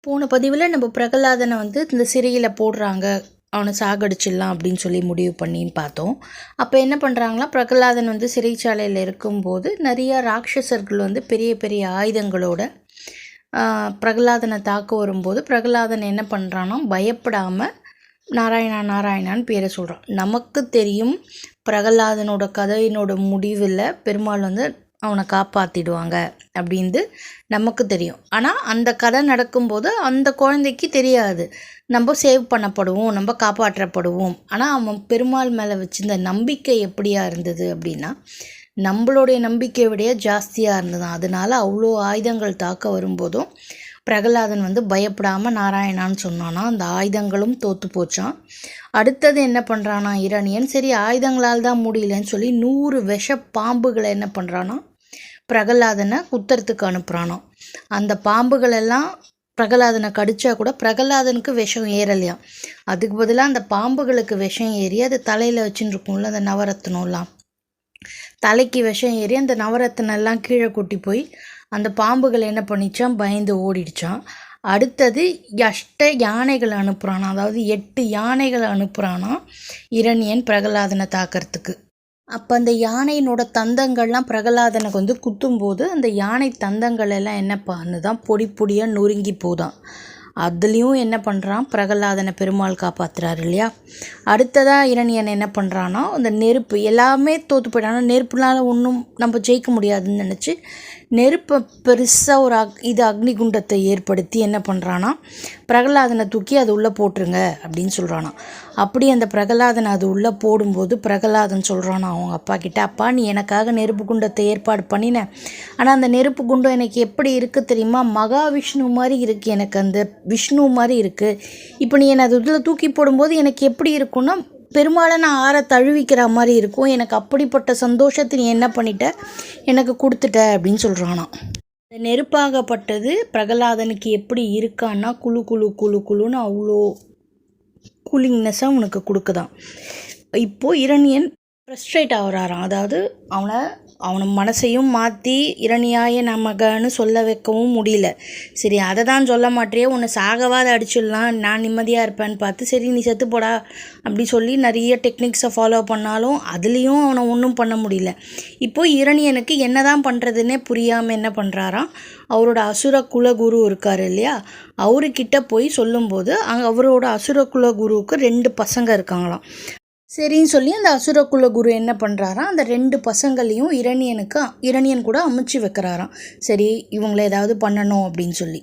போன பதிவில் நம்ம பிரகலாதனை இந்த சிறையில் போடுறாங்க, அவனை சாகடிச்சிடலாம் அப்படின்னு சொல்லி முடிவு பண்ணின்னு பார்த்தோம். அப்போ என்ன பண்ணுறாங்களா, பிரகலாதன் சிறைச்சாலையில் இருக்கும்போது நிறையா ராட்சசர்கள் பெரிய பெரிய ஆயுதங்களோட பிரகலாதனை தாக்க வரும்போது பிரகலாதன் என்ன பண்ணுறான்னா, பயப்படாமல் நாராயணா நாராயணான்னு பேரை சொல்கிறான். நமக்கு தெரியும் பிரகலாதனோட கதையினோட முடிவில் பெருமாள் அவனை காப்பாற்றிடுவாங்க அப்படின்ட்டு நமக்கு தெரியும். ஆனால் அந்த கதை நடக்கும்போது அந்த குழந்தைக்கு தெரியாது நம்ம சேவ் பண்ணப்படுவோம், நம்ம காப்பாற்றப்படுவோம். ஆனால் அவன் பெருமாள் மேலே வச்சிருந்த நம்பிக்கை எப்படியா இருந்தது அப்படின்னா, நம்மளுடைய நம்பிக்கையை விட ஜாஸ்தியாக இருந்தது. அதனால் அவ்வளோ ஆயுதங்கள் தாக்க வரும்போதும் பிரகலாதன் பயப்படாமல் நாராயணான்னு சொன்னானா, அந்த ஆயுதங்களும் தோற்று போச்சான். அடுத்தது என்ன பண்ணுறானா இரணியன், சரி ஆயுதங்களால் தான் முடியலன்னு சொல்லி 100 விஷ பாம்புகளை என்ன பண்ணுறானா பிரகலாதனை குத்துறதுக்கு அனுப்புகிறானோ. அந்த பாம்புகளெல்லாம் பிரகலாதனை கடித்தா கூட பிரகலாதனுக்கு விஷம் ஏறலையாம். அதுக்கு பதிலாக அந்த பாம்புகளுக்கு விஷம் ஏறி அது தலையில் வச்சுன்னு இருக்கும்ல, அந்த நவரத்னம்லாம் தலைக்கு விஷம் ஏறி அந்த நவரத்னெல்லாம் கீழே கொட்டி போய் அந்த பாம்புகள் என்ன பண்ணிச்சான், பயந்து ஓடிடுச்சான். அடுத்தது 8 யானைகளை அனுப்புகிறானா, அதாவது 8 யானைகளை அனுப்புகிறானா இரணியன் பிரகலாதனை தாக்கிறதுக்கு. அப்போ அந்த யானையினோட தந்தங்கள்லாம் பிரகலாதனுக்கு குத்தும்போது அந்த யானை தந்தங்கள் எல்லாம் என்ன பண்ணுதான், பொடி பொடியாக நொறுங்கி போதான். அதுலேயும் என்ன பண்ணுறான், பிரகலாதனை பெருமாள் காப்பாற்றுறாரு இல்லையா. அடுத்ததாக இரணியன் என்ன பண்ணுறான்னா, அந்த நெருப்பு எல்லாமே தோற்று போயிட்டானா, நெருப்புனால ஒன்றும் நம்ம ஜெயிக்க முடியாதுன்னு நினச்சி நெருப்பை பெருசாக ஒரு அக்னி குண்டத்தை ஏற்படுத்தி என்ன பண்ணுறான்னா, பிரகலாதனை தூக்கி அது உள்ளே போட்டுருங்க அப்படின்னு சொல்கிறானா. அப்படி அந்த பிரகலாதனை அது உள்ளே போடும்போது பிரகலாதன் சொல்கிறானா அவங்க அப்பா கிட்ட, அப்பா நீ எனக்காக நெருப்பு குண்டத்தை ஏற்பாடு பண்ணினேன், ஆனால் அந்த நெருப்பு குண்டம் எனக்கு எப்படி இருக்குது தெரியுமா, மகாவிஷ்ணு மாதிரி இருக்குது, எனக்கு அந்த விஷ்ணு மாதிரி இருக்குது. இப்போ நீ என்னை அது இதில் தூக்கி போடும்போது எனக்கு எப்படி இருக்குன்னா, பெருமாளை நான் ஆற தழுவிக்கிற மாதிரி இருக்கும். எனக்கு அப்படிப்பட்ட சந்தோஷத்தை நீ என்ன பண்ணிட்ட, எனக்கு கொடுத்துட்ட அப்படின்னு சொல்கிறானா. இந்த நெருப்பாகப்பட்டது பிரகலாதனுக்கு எப்படி இருக்கான்னா, குழு குழு குழு குழுன்னு அவ்வளோ கூலிங்னஸாக அவனுக்கு கொடுக்குதான். இப்போது இரணியன் ஃப்ரஸ்ட்ரேட் ஆகிறாராம். அதாவது அவனை மனசையும் மாற்றி இரணியாய நமகன்னு சொல்ல வைக்கவும் முடியல. சரி அதை தான் சொல்ல மாட்டேயே, உன்னை சாகவாத அடிச்சிடலாம், நான் நிம்மதியாக இருப்பேன்னு பார்த்து சரி நீ செத்து போடா அப்படி சொல்லி நிறைய டெக்னிக்ஸை ஃபாலோ பண்ணாலும் அதுலேயும் அவனை ஒன்றும் பண்ண முடியல. இப்போது இரணியனுக்கு என்ன தான் பண்ணுறதுன்னே புரியாமல் என்ன பண்ணுறாராம், அவரோட அசுர குலகுரு இருக்கார் இல்லையா, அவர்கிட்ட போய் சொல்லும்போது அவரோட அசுர குலகுருவுக்கு 2 பசங்க இருக்காங்களாம். சரின்னு சொல்லி அந்த அசுரகுல குரு என்ன பண்ணுறாராம், அந்த 2 பசங்களையும் இரணியன் கூட அமுச்சு வைக்கிறாராம். சரி இவங்களை ஏதாவது பண்ணணும் அப்படின்னு சொல்லி.